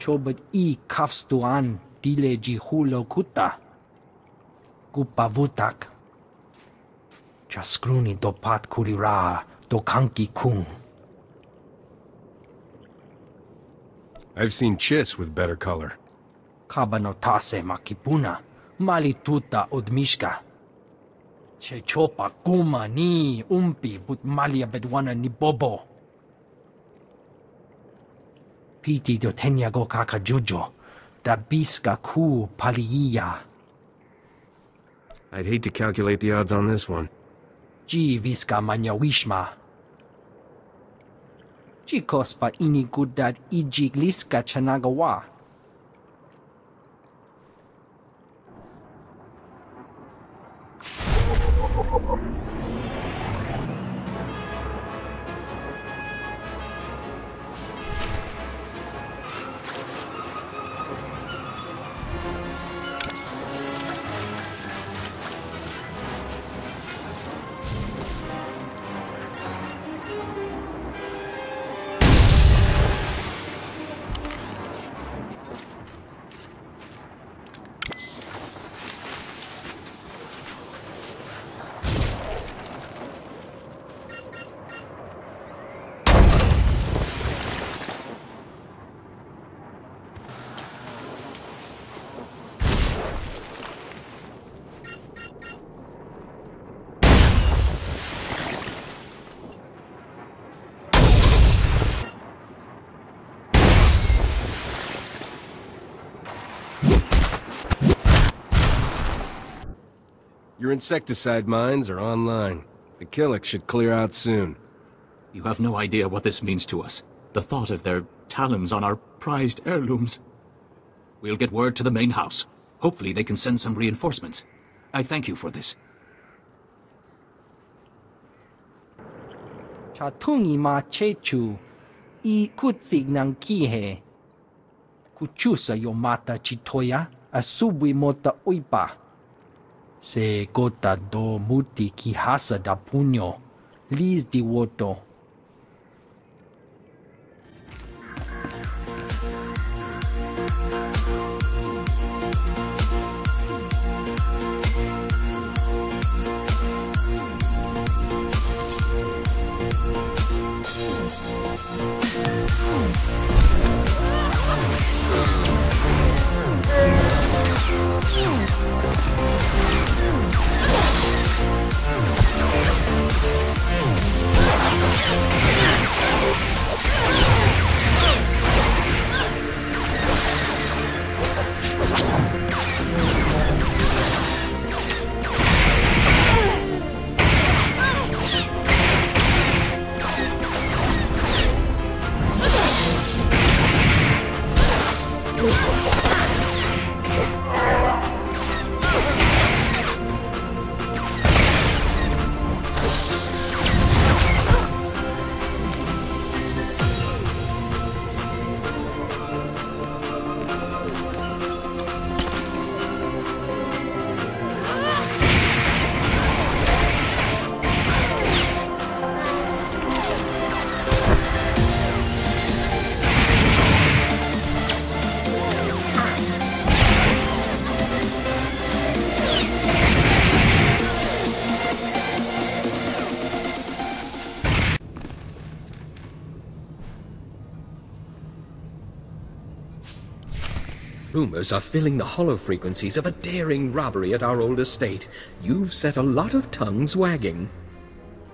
chobot I kafstuan dile jihulo kuta. Kupavutak. Chaskruni dopat kurira dokanki kung. I've seen chis with better color. Kabanotase makipuna. Malituta odmishka. Chechopa kuma ni umpi but malia bedwana ni bobo. Piti do tenya go kakajujo. Da biska ku paliya. I'd hate to calculate the odds on this one. Ji viska manyawishma. Chikospa inigudad ijigliska chanagawa. Your insecticide mines are online. The Killik should clear out soon. You have no idea what this means to us. The thought of their talons on our prized heirlooms. We'll get word to the main house. Hopefully they can send some reinforcements. I thank you for this. Chatungi ma chechu. I kutsig nang kihe. Kuchusa yomata chitoya. Asubwi mota uipa. Se gota do muti kihasa da puño, lis di woto. Rumors are filling the hollow frequencies of a daring robbery at our old estate. You've set a lot of tongues wagging.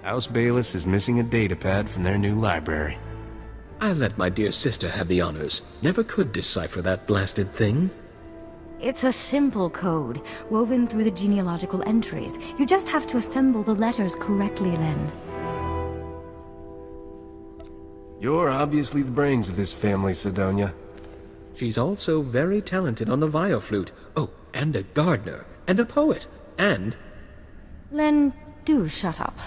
House Bayless is missing a datapad from their new library. I'll let my dear sister have the honors. Never could decipher that blasted thing. It's a simple code, woven through the genealogical entries. You just have to assemble the letters correctly, Len. You're obviously the brains of this family, Sidonia. She's also very talented on the violflute. Oh, and a gardener, and a poet, and... Len, do shut up.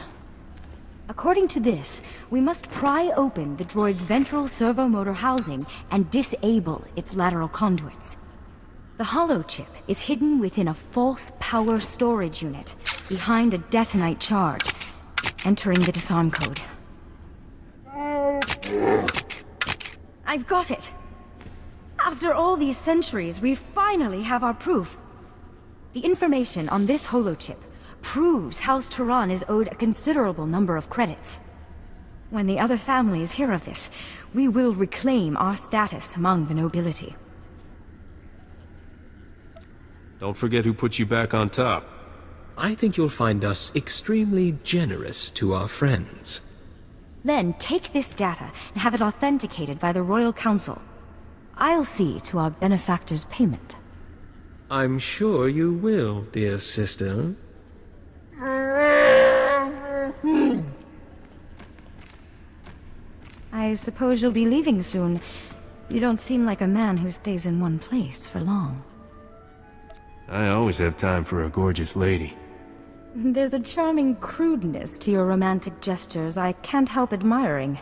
According to this, we must pry open the droid's ventral servomotor housing and disable its lateral conduits. The hollow chip is hidden within a false power storage unit, behind a detonite charge, entering the disarm code. I've got it! After all these centuries, we finally have our proof. The information on this holochip proves House Turan is owed a considerable number of credits. When the other families hear of this, we will reclaim our status among the nobility. Don't forget who put you back on top. I think you'll find us extremely generous to our friends. Then take this data and have it authenticated by the Royal Council. I'll see to our benefactor's payment. I'm sure you will, dear sister. I suppose you'll be leaving soon. You don't seem like a man who stays in one place for long. I always have time for a gorgeous lady. There's a charming crudeness to your romantic gestures I can't help admiring.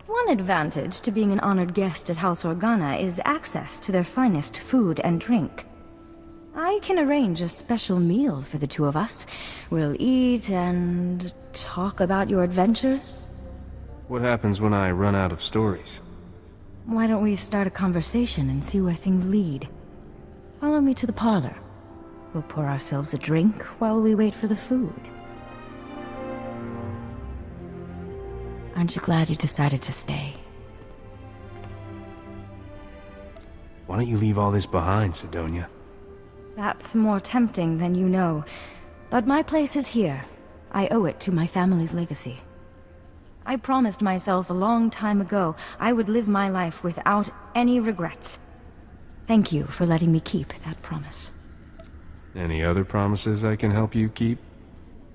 One advantage to being an honored guest at House Organa is access to their finest food and drink. I can arrange a special meal for the two of us. We'll eat and talk about your adventures. What happens when I run out of stories? Why don't we start a conversation and see where things lead? Follow me to the parlor. We'll pour ourselves a drink while we wait for the food. Aren't you glad you decided to stay? Why don't you leave all this behind, Sidonia? That's more tempting than you know. But my place is here. I owe it to my family's legacy. I promised myself a long time ago I would live my life without any regrets. Thank you for letting me keep that promise. Any other promises I can help you keep?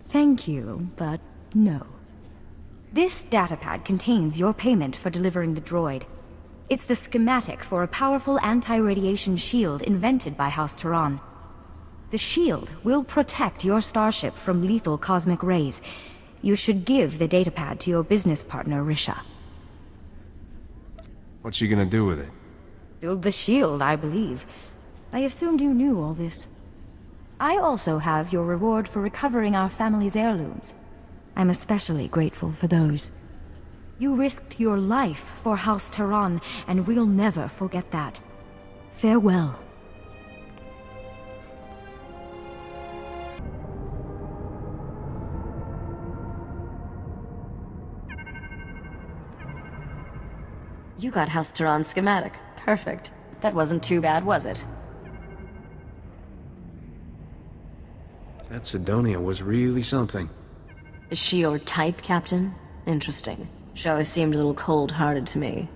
Thank you, but no. This datapad contains your payment for delivering the droid. It's the schematic for a powerful anti-radiation shield invented by House Turan. The shield will protect your starship from lethal cosmic rays. You should give the datapad to your business partner, Risha. What's she gonna do with it? Build the shield, I believe. I assumed you knew all this. I also have your reward for recovering our family's heirlooms. I'm especially grateful for those. You risked your life for House Turan, and we'll never forget that. Farewell. You got House Turan's schematic. Perfect. That wasn't too bad, was it? That Sidonia was really something. Is she your type, Captain? Interesting. She always seemed a little cold-hearted to me.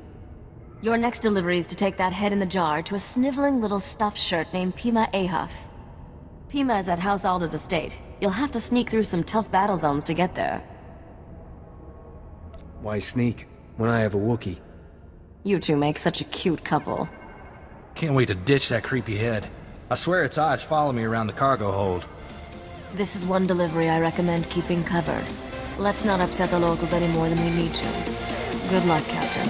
Your next delivery is to take that head in the jar to a sniveling little stuffed shirt named Pima Ahuf. Pima is at House Alda's estate. You'll have to sneak through some tough battle zones to get there. Why sneak, when I have a Wookiee? You two make such a cute couple. Can't wait to ditch that creepy head. I swear its eyes follow me around the cargo hold. This is one delivery I recommend keeping covered. Let's not upset the locals any more than we need to. Good luck, Captain.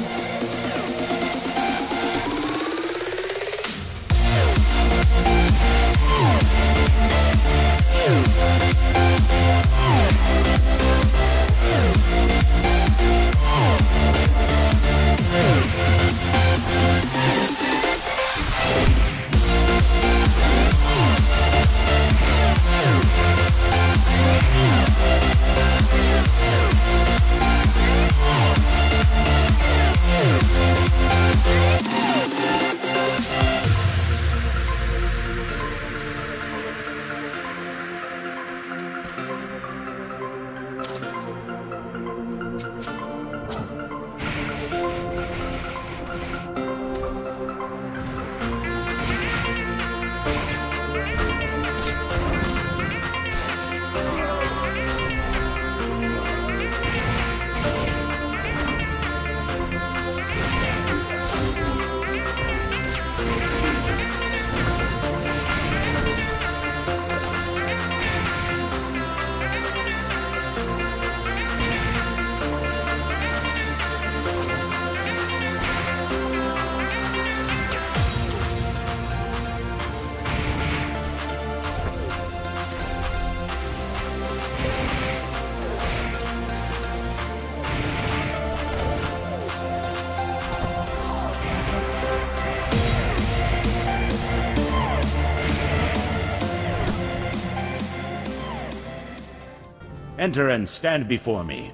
Enter and stand before me.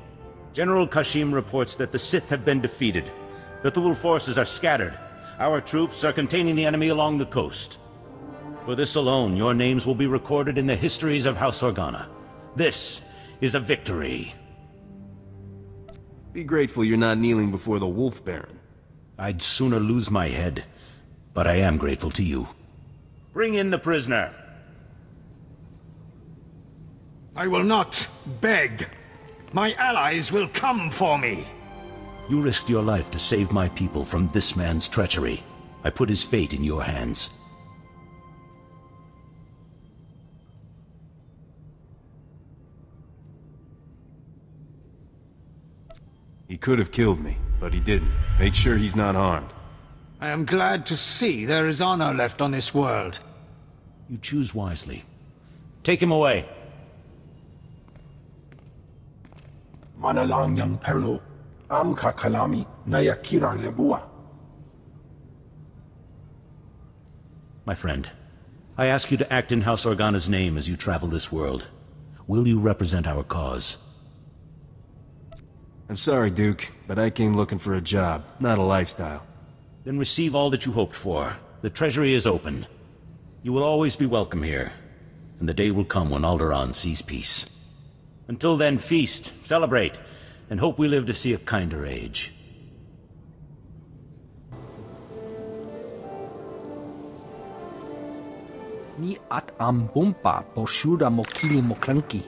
General Kashim reports that the Sith have been defeated. The Thule forces are scattered. Our troops are containing the enemy along the coast. For this alone, your names will be recorded in the histories of House Organa. This is a victory. Be grateful you're not kneeling before the Wolf Baron. I'd sooner lose my head, but I am grateful to you. Bring in the prisoner. I will not beg. My allies will come for me. You risked your life to save my people from this man's treachery. I put his fate in your hands. He could have killed me, but he didn't. Made sure he's not harmed. I am glad to see there is honor left on this world. You choose wisely. Take him away. Manalang yang perlu, amka kalami nayakira lebua. My friend, I ask you to act in House Organa's name as you travel this world. Will you represent our cause? I'm sorry, Duke, but I came looking for a job, not a lifestyle. Then receive all that you hoped for. The treasury is open. You will always be welcome here, and the day will come when Alderaan sees peace. Until then, feast, celebrate, and hope we live to see a kinder age. Ni at ambumpa poshura mokili moklanki.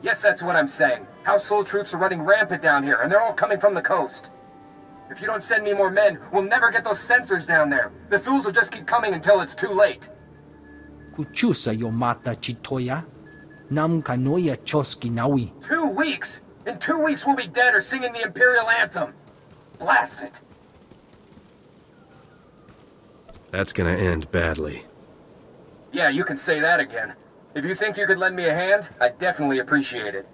Yes, that's what I'm saying. Household troops are running rampant down here, and they're all coming from the coast. If you don't send me more men, we'll never get those sensors down there. The Thules will just keep coming until it's too late. Kuchusa yomata chitoya. Nam kanoya choski nawi. 2 weeks? In 2 weeks we'll be dead or singing the Imperial Anthem. Blast it. That's gonna end badly. Yeah, you can say that again. If you think you could lend me a hand, I'd definitely appreciate it.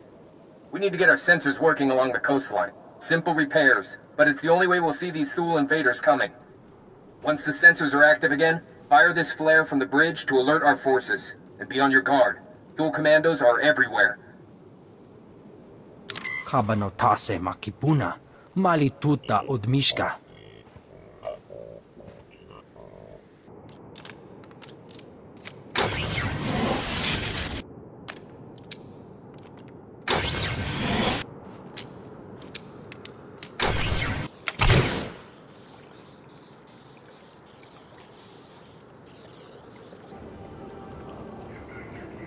We need to get our sensors working along the coastline. Simple repairs, but it's the only way we'll see these Thule invaders coming. Once the sensors are active again, fire this flare from the bridge to alert our forces. And be on your guard. Thule commandos are everywhere. Kabanotase makipuna. Malituta odmishka.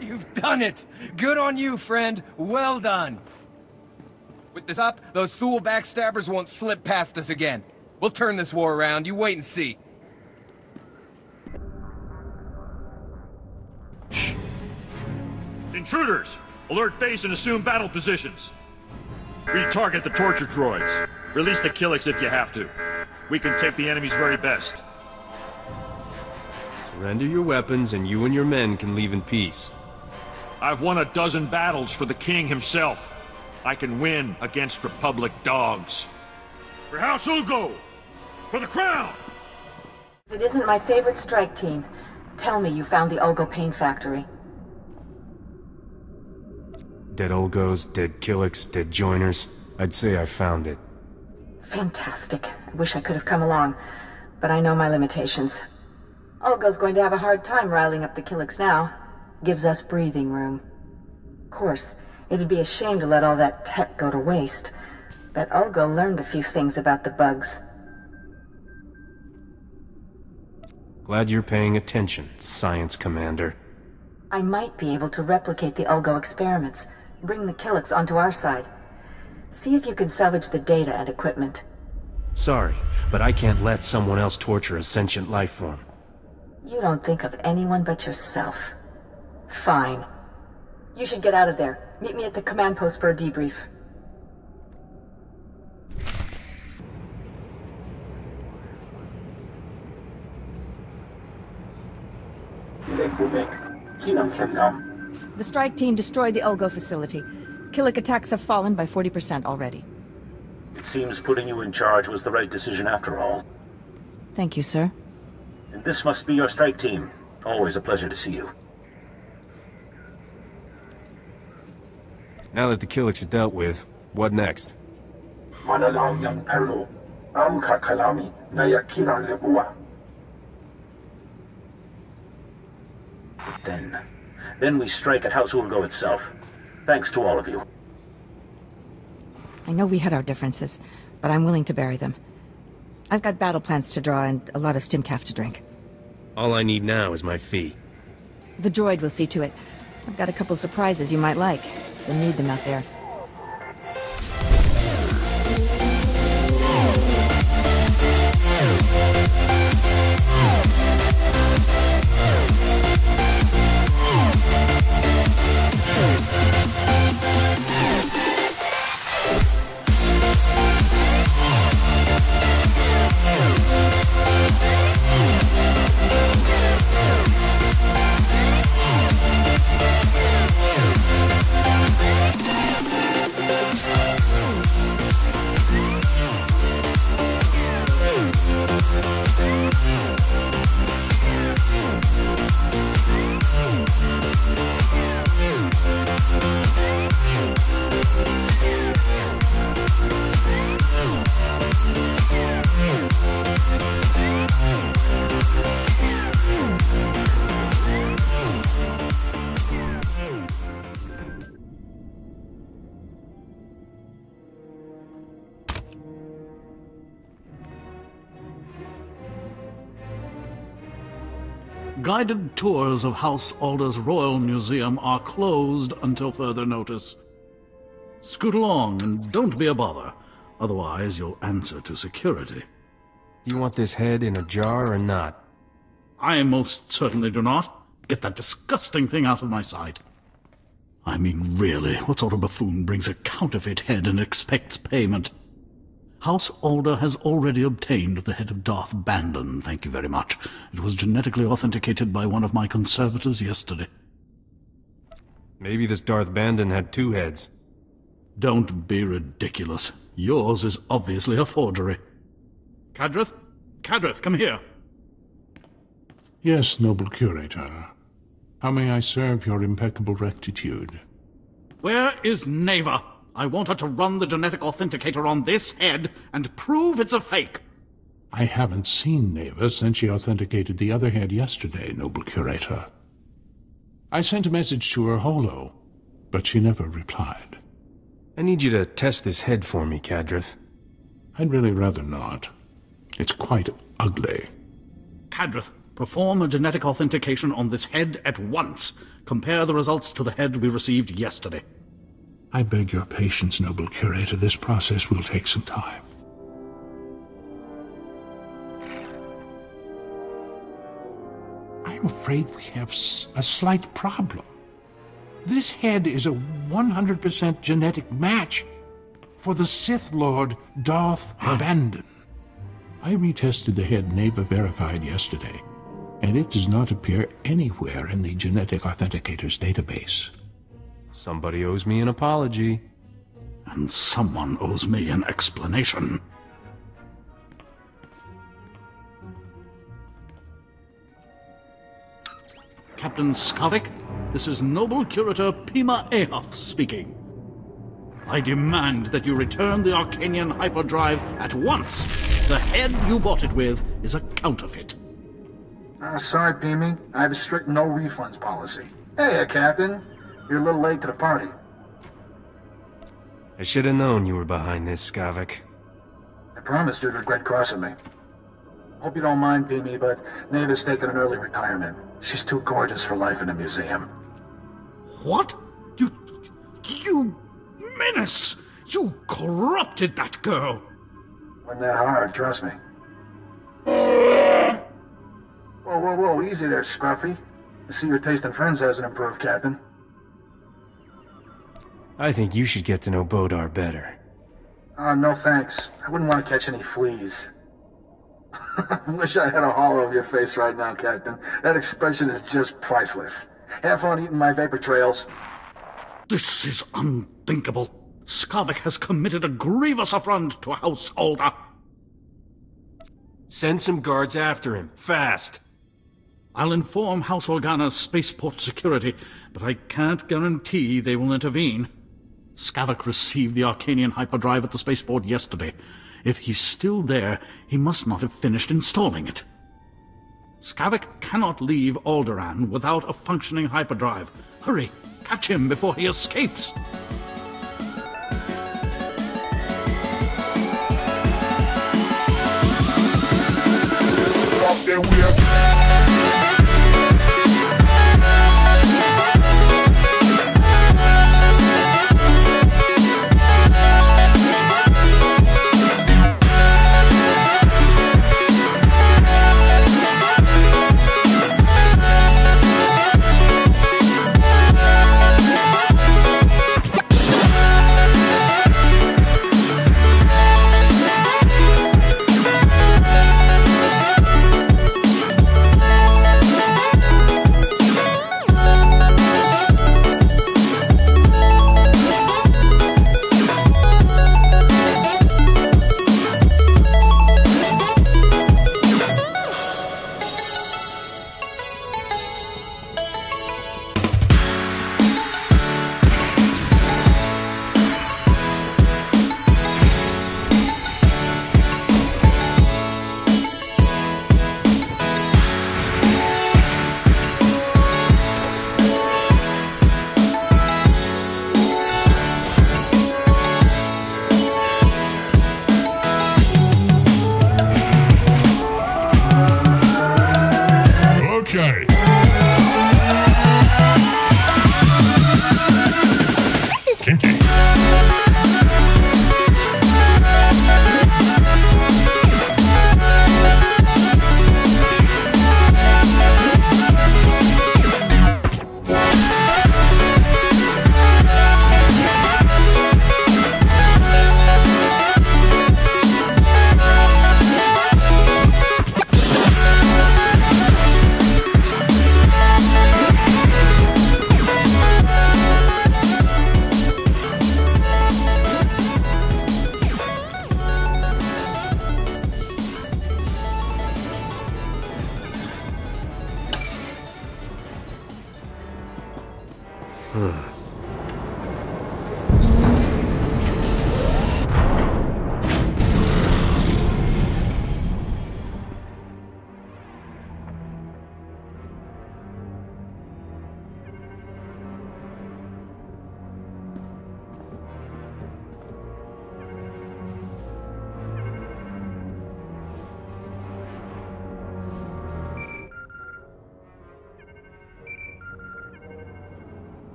You've done it! Good on you, friend. Well done. With this up, those Thule backstabbers won't slip past us again. We'll turn this war around. You wait and see. Intruders! Alert base and assume battle positions. Retarget the torture droids. Release the Killiks if you have to. We can take the enemy's very best. Surrender your weapons and you and your men can leave in peace. I've won a dozen battles for the king himself. I can win against Republic dogs. For House Ulgo! For the crown! If it isn't my favorite strike team, tell me you found the Ulgo paint factory. Dead Ulgos, dead Killiks, dead Joiners. I'd say I found it. Fantastic. I wish I could have come along, but I know my limitations. Ulgo's going to have a hard time riling up the Killiks now. Gives us breathing room. Of course, it'd be a shame to let all that tech go to waste, but Ulgo learned a few things about the bugs. Glad you're paying attention, Science Commander. I might be able to replicate the Ulgo experiments, bring the Killiks onto our side. See if you can salvage the data and equipment. Sorry, but I can't let someone else torture a sentient life form. You don't think of anyone but yourself. Fine. You should get out of there. Meet me at the command post for a debrief. The strike team destroyed the Ulgo facility. Killik attacks have fallen by 40% already. It seems putting you in charge was the right decision after all. Thank you, sir. And this must be your strike team. Always a pleasure to see you. Now that the Killiks are dealt with, what next? Manalang yang perlu. Am kakalami na yakira lebua. Then we strike at House Ulgo itself. Thanks to all of you. I know we had our differences, but I'm willing to bury them. I've got battle plans to draw and a lot of stimcaf to drink. All I need now is my fee. The droid will see to it. I've got a couple surprises you might like. You'll need them out there. Guided tours of House Alder's Royal Museum are closed until further notice. Scoot along and don't be a bother. Otherwise, you'll answer to security. You want this head in a jar or not? I most certainly do not. Get that disgusting thing out of my sight. I mean, really, what sort of buffoon brings a counterfeit head and expects payment? House Alder has already obtained the head of Darth Bandon, thank you very much. It was genetically authenticated by one of my conservators yesterday. Maybe this Darth Bandon had two heads. Don't be ridiculous. Yours is obviously a forgery. Cadrith? Cadrith, come here. Yes, noble curator. How may I serve your impeccable rectitude? Where is Neva? I want her to run the genetic authenticator on this head and prove it's a fake. I haven't seen Neva since she authenticated the other head yesterday, noble curator. I sent a message to her holo, but she never replied. I need you to test this head for me, Cadrith. I'd really rather not. It's quite ugly. Cadrith, perform a genetic authentication on this head at once. Compare the results to the head we received yesterday. I beg your patience, noble curator. This process will take some time. I'm afraid we have a slight problem. This head is a 100% genetic match for the Sith Lord Darth Bandon. I retested the head Neva verified yesterday, and it does not appear anywhere in the genetic authenticator's database. Somebody owes me an apology. And someone owes me an explanation. Captain Skavak, this is Noble Curator Pima Ahoth speaking. I demand that you return the Arcanian hyperdrive at once. The head you bought it with is a counterfeit. Sorry, Pimi. I have a strict no refunds policy. Hey, Captain. You're a little late to the party. I should have known you were behind this, Skavak. I promised you'd regret crossing me. Hope you don't mind, Pimi, but Neva's taking an early retirement. She's too gorgeous for life in a museum. What? You menace! You corrupted that girl! Wasn't that hard, trust me. Whoa, whoa, whoa, easy there, Scruffy. I see your taste in friends hasn't improved, Captain. I think you should get to know Bowdaar better. No thanks. I wouldn't want to catch any fleas. I wish I had a hollow of your face right now, Captain. That expression is just priceless. Have fun eating my vapor trails. This is unthinkable. Skavak has committed a grievous affront to House Alder. Send some guards after him, fast. I'll inform House Organa's spaceport security, but I can't guarantee they will intervene. Skavak received the Arcanian hyperdrive at the spaceport yesterday. If he's still there, he must not have finished installing it. Skavak cannot leave Alderaan without a functioning hyperdrive. Hurry, catch him before he escapes!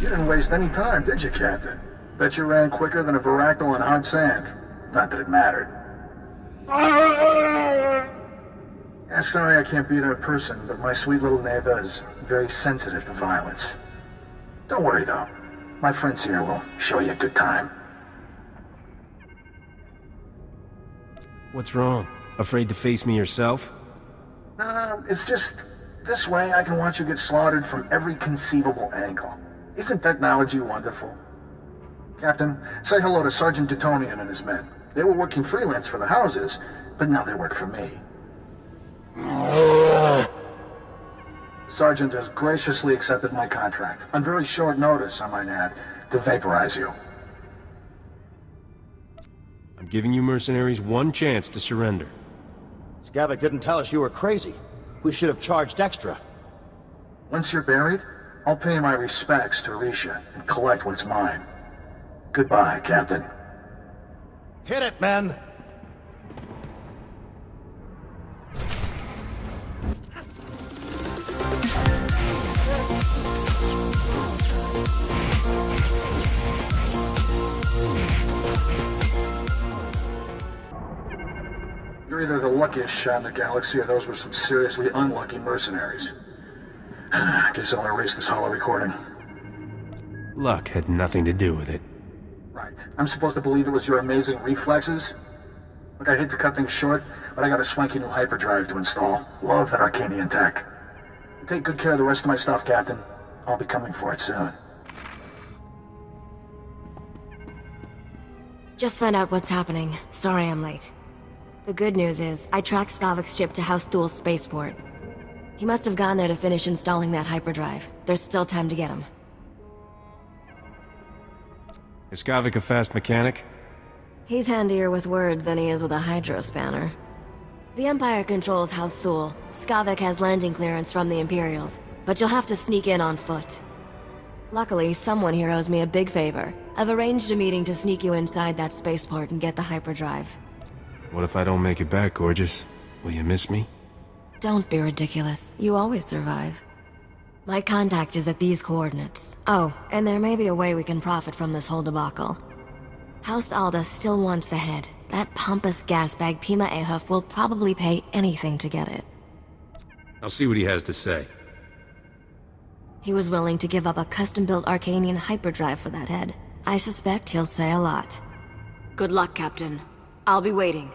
You didn't waste any time, did you, Captain? Bet you ran quicker than a Varactyl on hot sand. Not that it mattered. Yeah, sorry I can't be there in person, but my sweet little Neva is very sensitive to violence. Don't worry, though. My friends here will show you a good time. What's wrong? Afraid to face me yourself? It's just... this way I can watch you get slaughtered from every conceivable angle. Isn't technology wonderful? Captain, say hello to Sergeant Dutonian and his men. They were working freelance for the houses, but now they work for me. Sergeant has graciously accepted my contract, on very short notice, I might add, to vaporize you. I'm giving you mercenaries one chance to surrender. Skavak didn't tell us you were crazy. We should have charged extra. Once you're buried, I'll pay my respects to Risha and collect what's mine. Goodbye, Captain. Hit it, men! You're either the luckiest shot in the galaxy, or those were some seriously unlucky mercenaries. I guess I'll erase this holo recording. Luck had nothing to do with it. Right. I'm supposed to believe it was your amazing reflexes? Look, I hate to cut things short, but I got a swanky new hyperdrive to install. Love that Arcanian tech. Take good care of the rest of my stuff, Captain. I'll be coming for it soon. Just found out what's happening. Sorry I'm late. The good news is, I tracked Skavak's ship to House Thul's spaceport. He must have gone there to finish installing that hyperdrive. There's still time to get him. Is Skavak a fast mechanic? He's handier with words than he is with a hydro spanner. The Empire controls House Thule. Skavak has landing clearance from the Imperials, but you'll have to sneak in on foot. Luckily, someone here owes me a big favor. I've arranged a meeting to sneak you inside that spaceport and get the hyperdrive. What if I don't make it back, gorgeous? Will you miss me? Don't be ridiculous. You always survive. My contact is at these coordinates. Oh, and there may be a way we can profit from this whole debacle. House Alda still wants the head. That pompous gasbag Pima Ahuf will probably pay anything to get it. I'll see what he has to say. He was willing to give up a custom-built Arcanian hyperdrive for that head. I suspect he'll say a lot. Good luck, Captain. I'll be waiting.